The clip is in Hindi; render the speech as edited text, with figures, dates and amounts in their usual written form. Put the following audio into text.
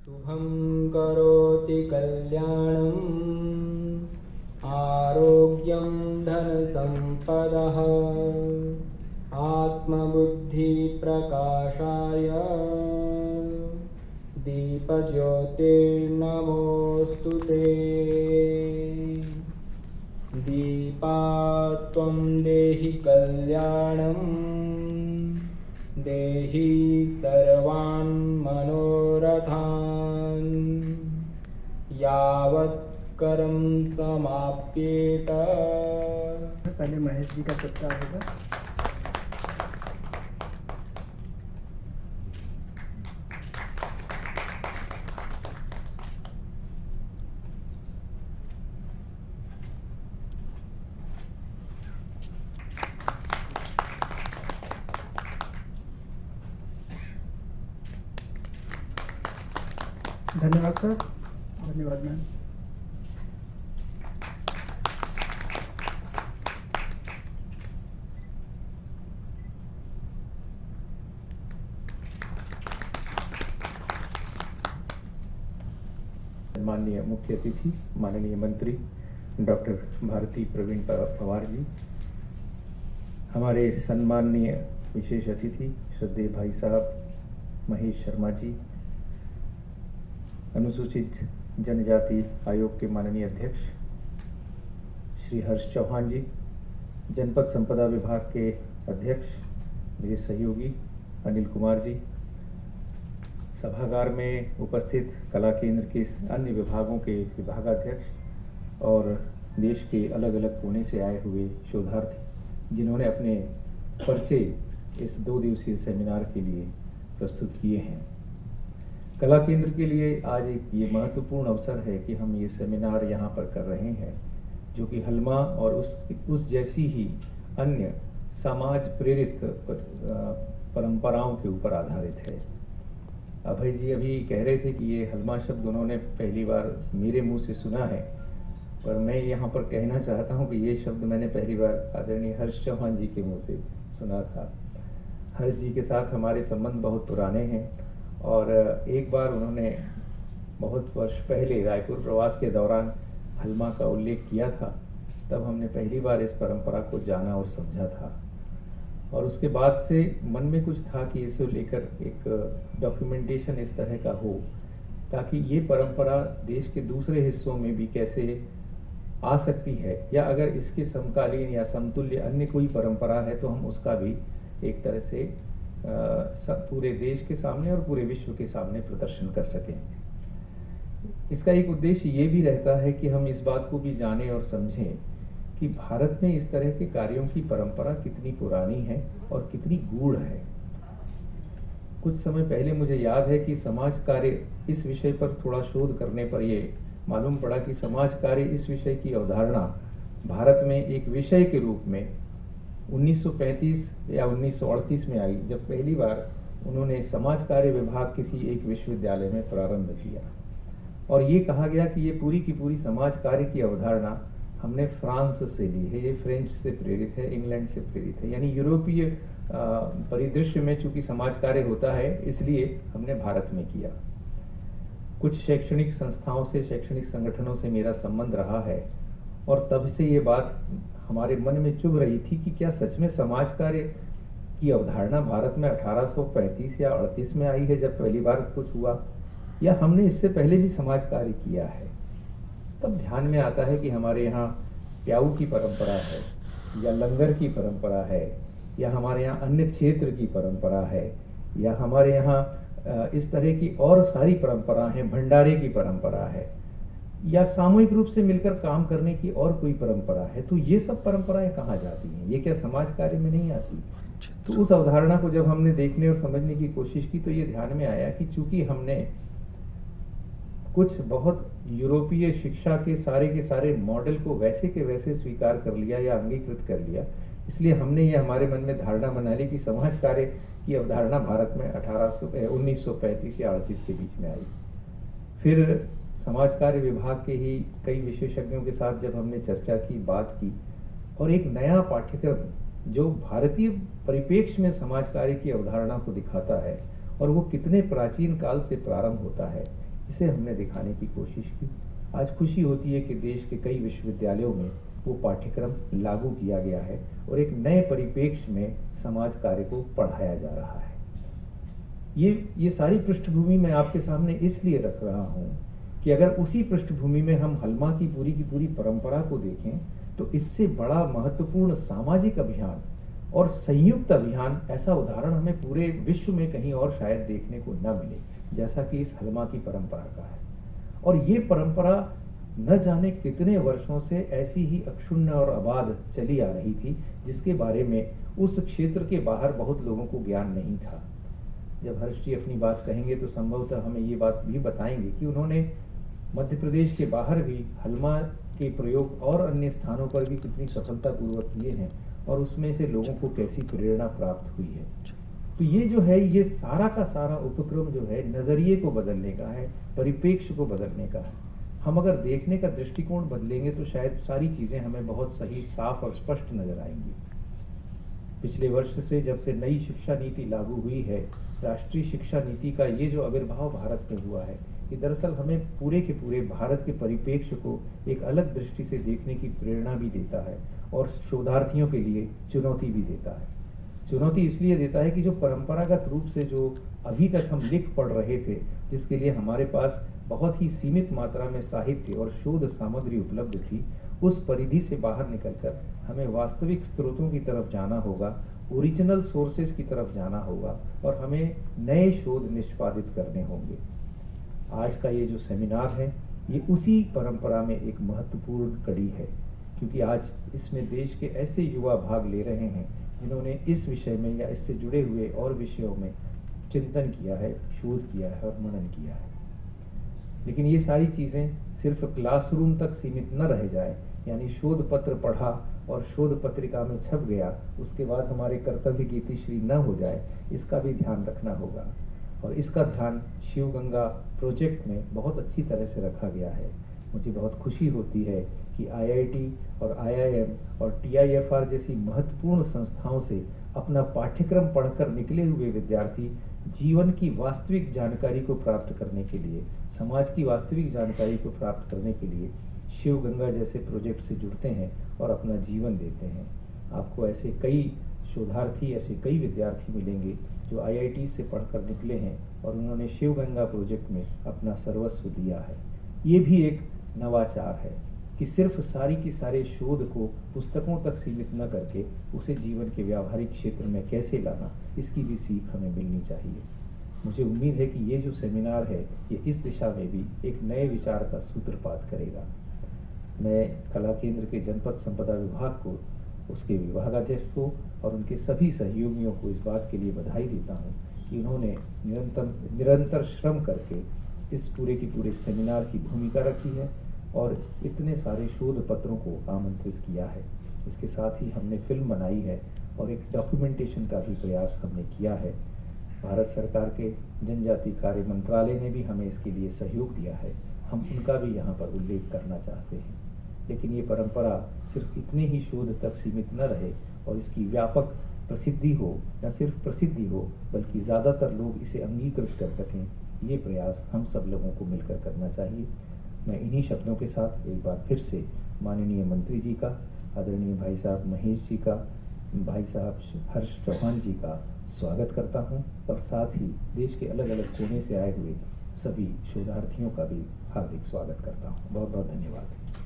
शुभं करोति कल्याणम् आरोग्यं धनसम्पदः आत्मबुद्धिप्रकाशाय दीपज्योतिर्नमोऽस्तु ते। दीपात्वं देहि कल्याणम् देहि सर्वान् मनोरथान् यावत् कर्म समाप्येत। पहले महेश जी का सत्कार होगा। धन्यवाद सर। धन्यवाद मैम। माननीय मुख्य अतिथि माननीय मंत्री डॉक्टर भारती प्रवीण पवार जी, हमारे सम्माननीय विशेष अतिथि श्रद्धेय भाई साहब महेश शर्मा जी, अनुसूचित जनजाति आयोग के माननीय अध्यक्ष श्री हर्ष चौहान जी, जनपद संपदा विभाग के अध्यक्ष मेरे सहयोगी अनिल कुमार जी, सभागार में उपस्थित कला केंद्र के अन्य विभागों के विभागाध्यक्ष और देश के अलग अलग कोने से आए हुए शोधार्थी जिन्होंने अपने पर्चे इस 2 दिवसीय सेमिनार के लिए प्रस्तुत किए हैं। कला केंद्र के लिए आज एक ये महत्वपूर्ण अवसर है कि हम ये सेमिनार यहाँ पर कर रहे हैं, जो कि हलमा और उस जैसी ही अन्य समाज प्रेरित परंपराओं के ऊपर आधारित है। अभय जी अभी कह रहे थे कि ये हलमा शब्द उन्होंने पहली बार मेरे मुंह से सुना है, पर मैं यहाँ पर कहना चाहता हूँ कि ये शब्द मैंने पहली बार आदरणीय हर्ष चौहान जी के मुंह से सुना था। हर्ष जी के साथ हमारे संबंध बहुत पुराने हैं और एक बार उन्होंने बहुत वर्ष पहले रायपुर प्रवास के दौरान हलमा का उल्लेख किया था, तब हमने पहली बार इस परंपरा को जाना और समझा था। और उसके बाद से मन में कुछ था कि इसे लेकर एक डॉक्यूमेंटेशन इस तरह का हो, ताकि ये परंपरा देश के दूसरे हिस्सों में भी कैसे आ सकती है, या अगर इसके समकालीन या समतुल्य अन्य कोई परंपरा है तो हम उसका भी एक तरह से पूरे देश के सामने और पूरे विश्व के सामने प्रदर्शन कर सकें। इसका एक उद्देश्य ये भी रहता है कि हम इस बात को भी जानें और समझें कि भारत में इस तरह के कार्यों की परंपरा कितनी पुरानी है और कितनी गूढ़ है। कुछ समय पहले मुझे याद है कि समाज कार्य इस विषय पर थोड़ा शोध करने पर ये मालूम पड़ा कि समाज कार्य इस विषय की अवधारणा भारत में एक विषय के रूप में 1935 या 1938 में आई, जब पहली बार उन्होंने समाज कार्य विभाग किसी एक विश्वविद्यालय में प्रारंभ किया और ये कहा गया कि ये पूरी की पूरी समाज कार्य की अवधारणा हमने फ्रांस से ली है, ये फ्रेंच से प्रेरित है, इंग्लैंड से प्रेरित है, यानी यूरोपीय परिदृश्य में चूंकि समाज कार्य होता है इसलिए हमने भारत में किया। कुछ शैक्षणिक संस्थाओं से, शैक्षणिक संगठनों से मेरा संबंध रहा है और तब से ये बात हमारे मन में चुभ रही थी कि क्या सच में समाज कार्य की अवधारणा भारत में 1835 या 38 में आई है जब पहली बार कुछ हुआ, या हमने इससे पहले भी समाज कार्य किया है। तब ध्यान में आता है कि हमारे यहाँ प्याऊ की परंपरा है, या लंगर की परंपरा है, या हमारे यहाँ अन्य क्षेत्र की परंपरा है, या हमारे यहाँ इस तरह की और सारी परंपरा है, भंडारे की परंपरा है, या सामूहिक रूप से मिलकर काम करने की और कोई परंपरा है। तो ये सब परंपराएं कहाँ जाती हैं? ये क्या समाज कार्य में नहीं आती? तो उस अवधारणा को जब हमने देखने और समझने की कोशिश की तो ये ध्यान में आया कि चूंकि हमने कुछ बहुत यूरोपीय शिक्षा के सारे मॉडल को वैसे के वैसे स्वीकार कर लिया या अंगीकृत कर लिया, इसलिए हमने ये हमारे मन में धारणा बना ली कि समाज कार्य की अवधारणा भारत में 1935 या 38 के बीच में आई। फिर समाज कार्य विभाग के ही कई विशेषज्ञों के साथ जब हमने चर्चा की, बात की, और एक नया पाठ्यक्रम जो भारतीय परिप्रेक्ष्य में समाज कार्य की अवधारणा को दिखाता है और वो कितने प्राचीन काल से प्रारंभ होता है, इसे हमने दिखाने की कोशिश की। आज खुशी होती है कि देश के कई विश्वविद्यालयों में वो पाठ्यक्रम लागू किया गया है और एक नए परिप्रेक्ष्य में समाज कार्य को पढ़ाया जा रहा है। ये सारी पृष्ठभूमि मैं आपके सामने इसलिए रख रहा हूँ कि अगर उसी पृष्ठभूमि में हम हलमा की पूरी परंपरा को देखें तो इससे बड़ा महत्वपूर्ण सामाजिक अभियान और संयुक्त अभियान, ऐसा उदाहरण हमें पूरे विश्व में कहीं और शायद देखने को न मिले जैसा कि इस हलमा की परंपरा का है। और ये परंपरा न जाने कितने वर्षों से ऐसी ही अक्षुण्ण और आबाद चली आ रही थी, जिसके बारे में उस क्षेत्र के बाहर बहुत लोगों को ज्ञान नहीं था। जब हर्ष जी अपनी बात कहेंगे तो संभवतः हमें ये बात भी बताएंगे कि उन्होंने मध्य प्रदेश के बाहर भी हलमा के प्रयोग और अन्य स्थानों पर भी कितनी सफलतापूर्वक किए हैं और उसमें से लोगों को कैसी प्रेरणा प्राप्त हुई है। तो ये जो है, ये सारा का सारा उपक्रम जो है नज़रिए को बदलने का है, परिप्रेक्ष्य को बदलने का है। हम अगर देखने का दृष्टिकोण बदलेंगे तो शायद सारी चीज़ें हमें बहुत सही, साफ और स्पष्ट नजर आएंगी। पिछले वर्ष से जब से नई शिक्षा नीति लागू हुई है, राष्ट्रीय शिक्षा नीति का ये जो आविर्भाव भारत में हुआ है, ये दरअसल हमें पूरे के पूरे भारत के परिप्रेक्ष्य को एक अलग दृष्टि से देखने की प्रेरणा भी देता है और शोधार्थियों के लिए चुनौती भी देता है। चुनौती इसलिए देता है कि जो परंपरागत रूप से जो अभी तक हम लिख पढ़ रहे थे, जिसके लिए हमारे पास बहुत ही सीमित मात्रा में साहित्य और शोध सामग्री उपलब्ध थी, उस परिधि से बाहर निकलकर हमें वास्तविक स्रोतों की तरफ जाना होगा, ओरिजिनल सोर्सेज की तरफ जाना होगा और हमें नए शोध निष्पादित करने होंगे। आज का ये जो सेमिनार है, ये उसी परंपरा में एक महत्वपूर्ण कड़ी है, क्योंकि आज इसमें देश के ऐसे युवा भाग ले रहे हैं जिन्होंने इस विषय में या इससे जुड़े हुए और विषयों में चिंतन किया है, शोध किया है और मनन किया है। लेकिन ये सारी चीज़ें सिर्फ क्लासरूम तक सीमित न रह जाए, यानी शोध पत्र पढ़ा और शोध पत्रिका में छप गया, उसके बाद हमारे कर्तव्य की तीसरी न हो जाए, इसका भी ध्यान रखना होगा। और इसका ध्यान शिव गंगा प्रोजेक्ट में बहुत अच्छी तरह से रखा गया है। मुझे बहुत खुशी होती है कि आईआईटी और आईआईएम और टीआईएफआर जैसी महत्वपूर्ण संस्थाओं से अपना पाठ्यक्रम पढ़कर निकले हुए विद्यार्थी जीवन की वास्तविक जानकारी को प्राप्त करने के लिए, समाज की वास्तविक जानकारी को प्राप्त करने के लिए शिव गंगा जैसे प्रोजेक्ट से जुड़ते हैं और अपना जीवन देते हैं। आपको ऐसे कई शोधार्थी, ऐसे कई विद्यार्थी मिलेंगे जो आईआईटी से पढ़कर निकले हैं और उन्होंने शिव गंगा प्रोजेक्ट में अपना सर्वस्व दिया है। ये भी एक नवाचार है कि सिर्फ सारी की सारे शोध को पुस्तकों तक सीमित न करके उसे जीवन के व्यावहारिक क्षेत्र में कैसे लाना, इसकी भी सीख हमें मिलनी चाहिए। मुझे उम्मीद है कि ये जो सेमिनार है, ये इस दिशा में भी एक नए विचार का सूत्रपात करेगा। मैं कला केंद्र के जनपद संपदा विभाग को, उसके विभागाध्यक्ष को और उनके सभी सहयोगियों को इस बात के लिए बधाई देता हूँ कि उन्होंने निरंतर श्रम करके इस पूरे की पूरे सेमिनार की भूमिका रखी है और इतने सारे शोध पत्रों को आमंत्रित किया है। इसके साथ ही हमने फिल्म बनाई है और एक डॉक्यूमेंटेशन का भी प्रयास हमने किया है। भारत सरकार के जनजाति कार्य मंत्रालय ने भी हमें इसके लिए सहयोग दिया है, हम उनका भी यहाँ पर उल्लेख करना चाहते हैं। लेकिन ये परंपरा सिर्फ इतने ही शोध तक सीमित न रहे और इसकी व्यापक प्रसिद्धि हो, न सिर्फ प्रसिद्धि हो बल्कि ज़्यादातर लोग इसे अंगीकृत कर सकें, ये प्रयास हम सब लोगों को मिलकर करना चाहिए। मैं इन्हीं शब्दों के साथ एक बार फिर से माननीय मंत्री जी का, आदरणीय भाई साहब महेश जी का, भाई साहब हर्ष चौहान जी का स्वागत करता हूं और साथ ही देश के अलग अलग कोने से आए हुए सभी शोधार्थियों का भी हार्दिक स्वागत करता हूं। बहुत बहुत धन्यवाद।